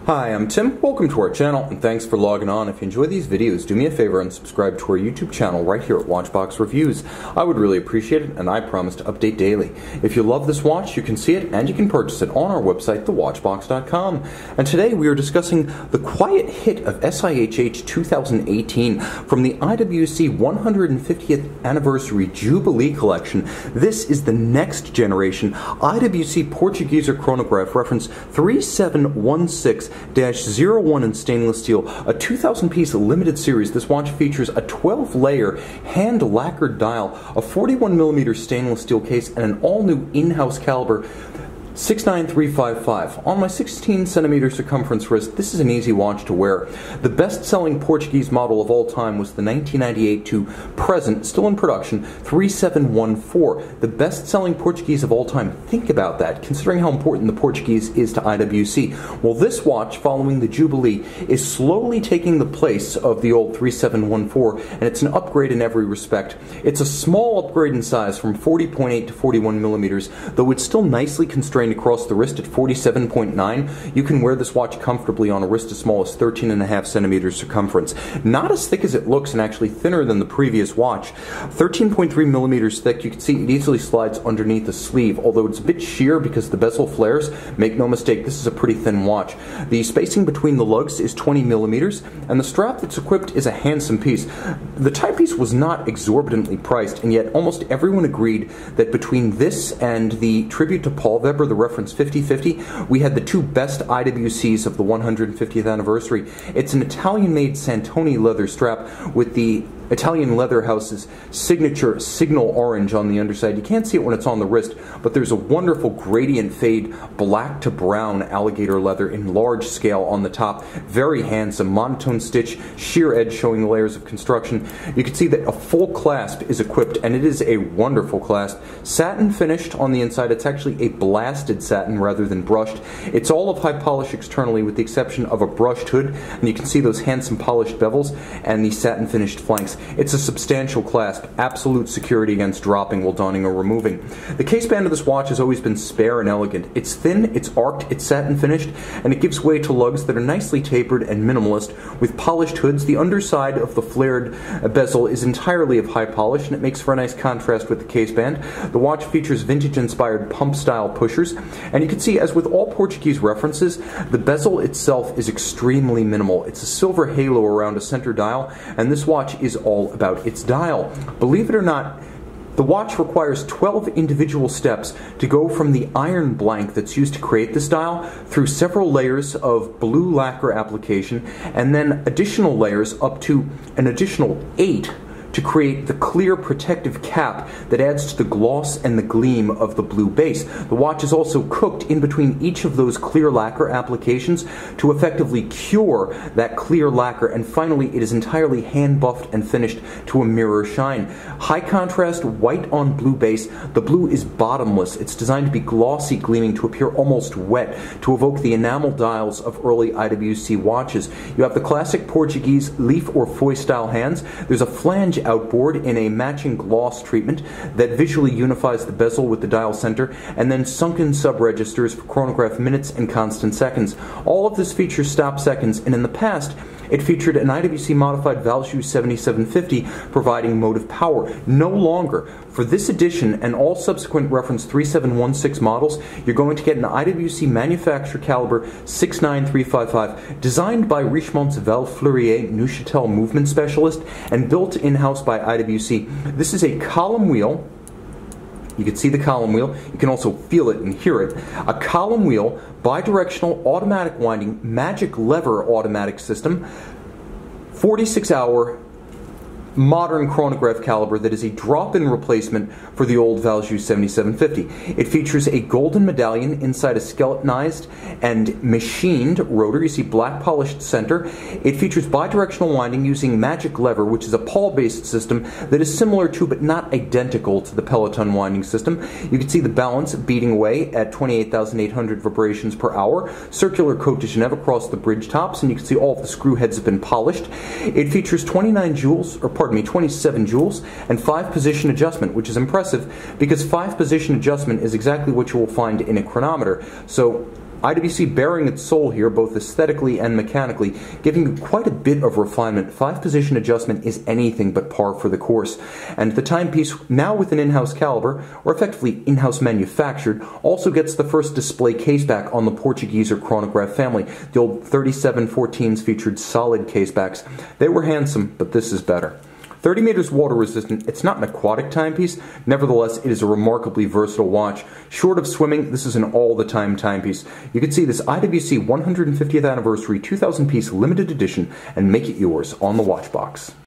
Hi, I'm Tim. Welcome to our channel, and thanks for logging on. If you enjoy these videos, do me a favor and subscribe to our YouTube channel right here at Watchbox Reviews. I would really appreciate it, and I promise to update daily. If you love this watch, you can see it and you can purchase it on our website, thewatchbox.com. And today we are discussing the quiet hit of SIHH 2018 from the IWC 150th Anniversary Jubilee Collection. This is the next generation IWC Portuguese chronograph reference 3716-01 in stainless steel, a 2,000-piece limited series. This watch features a 12-layer hand-lacquered dial, a 41mm stainless steel case, and an all-new in-house caliber 69355. On my 16cm circumference wrist, this is an easy watch to wear. The best-selling Portuguese model of all time was the 1998 to present, still in production, 3714. The best-selling Portuguese of all time. Think about that, considering how important the Portuguese is to IWC. Well, this watch, following the Jubilee, is slowly taking the place of the old 3714, and it's an upgrade in every respect. It's a small upgrade in size from 40.8 to 41mm, though it's still nicely constrained across the wrist at 47.9. You can wear this watch comfortably on a wrist as small as 13.5 centimeters circumference. Not as thick as it looks, and actually thinner than the previous watch. 13.3 millimeters thick. You can see it easily slides underneath the sleeve, although it's a bit sheer because the bezel flares. Make no mistake, this is a pretty thin watch. The spacing between the lugs is 20 millimeters, and the strap that's equipped is a handsome piece. The timepiece was not exorbitantly priced, and yet almost everyone agreed that between this and the tribute to Paul Weber, the reference 5050, we had the two best IWCs of the 150th anniversary. It's an Italian-made Santoni leather strap with the Italian leather house's signature signal orange on the underside. You can't see it when it's on the wrist, but there's a wonderful gradient fade black to brown alligator leather in large scale on the top. Very handsome, monotone stitch, sheer edge showing the layers of construction. You can see that a full clasp is equipped, and it is a wonderful clasp. Satin finished on the inside. It's actually a blasted satin rather than brushed. It's all of high polish externally with the exception of a brushed hood, and you can see those handsome polished bevels and the satin finished flanks. It's a substantial clasp, absolute security against dropping while donning or removing. The case band of this watch has always been spare and elegant. It's thin, it's arced, it's satin finished, and it gives way to lugs that are nicely tapered and minimalist with polished hoods. The underside of the flared bezel is entirely of high polish, and it makes for a nice contrast with the case band. The watch features vintage-inspired pump-style pushers, and you can see, as with all Portuguese references, the bezel itself is extremely minimal. It's a silver halo around a center dial, and this watch is all about its dial. Believe it or not, the watch requires 12 individual steps to go from the iron blank that's used to create this dial through several layers of blue lacquer application, and then additional layers up to an additional 8 to create the clear protective cap that adds to the gloss and the gleam of the blue base. The watch is also cooked in between each of those clear lacquer applications to effectively cure that clear lacquer, and finally it is entirely hand buffed and finished to a mirror shine. High contrast white on blue base. The blue is bottomless. It's designed to be glossy gleaming, to appear almost wet, to evoke the enamel dials of early IWC watches. You have the classic Portuguese leaf or foy style hands. There's a flange outboard in a matching gloss treatment that visually unifies the bezel with the dial center, and then sunken sub-registers for chronograph minutes and constant seconds. All of this features stop seconds, and in the past it featured an IWC modified Valjoux 7750 providing motive power. No longer. For this edition and all subsequent reference 3716 models, you're going to get an IWC manufacturer caliber 69355, designed by Richemont's Val Fleurier Neuchâtel movement specialist and built in-house by IWC. This is a column wheel. You can see the column wheel. You can also feel it and hear it. A column wheel, bidirectional automatic winding, magic lever automatic system, 46-hour modern chronograph caliber that is a drop-in replacement for the old Valjoux 7750. It features a golden medallion inside a skeletonized and machined rotor. You see black polished center. It features bidirectional winding using magic lever, which is a Paul-based system that is similar to but not identical to the Peloton winding system. You can see the balance beating away at 28,800 vibrations per hour. Circular Cote de Genève across the bridge tops, and you can see all of the screw heads have been polished. It features 27 joules and 5-position adjustment, which is impressive because 5-position adjustment is exactly what you will find in a chronometer. So IWC bearing its soul here, both aesthetically and mechanically, giving you quite a bit of refinement. 5-position adjustment is anything but par for the course. And the timepiece, now with an in-house caliber, or effectively in-house manufactured, also gets the first display caseback on the Portuguese or chronograph family. The old 3714s featured solid casebacks. They were handsome, but this is better. 30 meters water resistant. It's not an aquatic timepiece, nevertheless it is a remarkably versatile watch. Short of swimming, this is an all-the-time timepiece. You can see this IWC 150th Anniversary 2000 piece limited edition and make it yours on the Watchbox.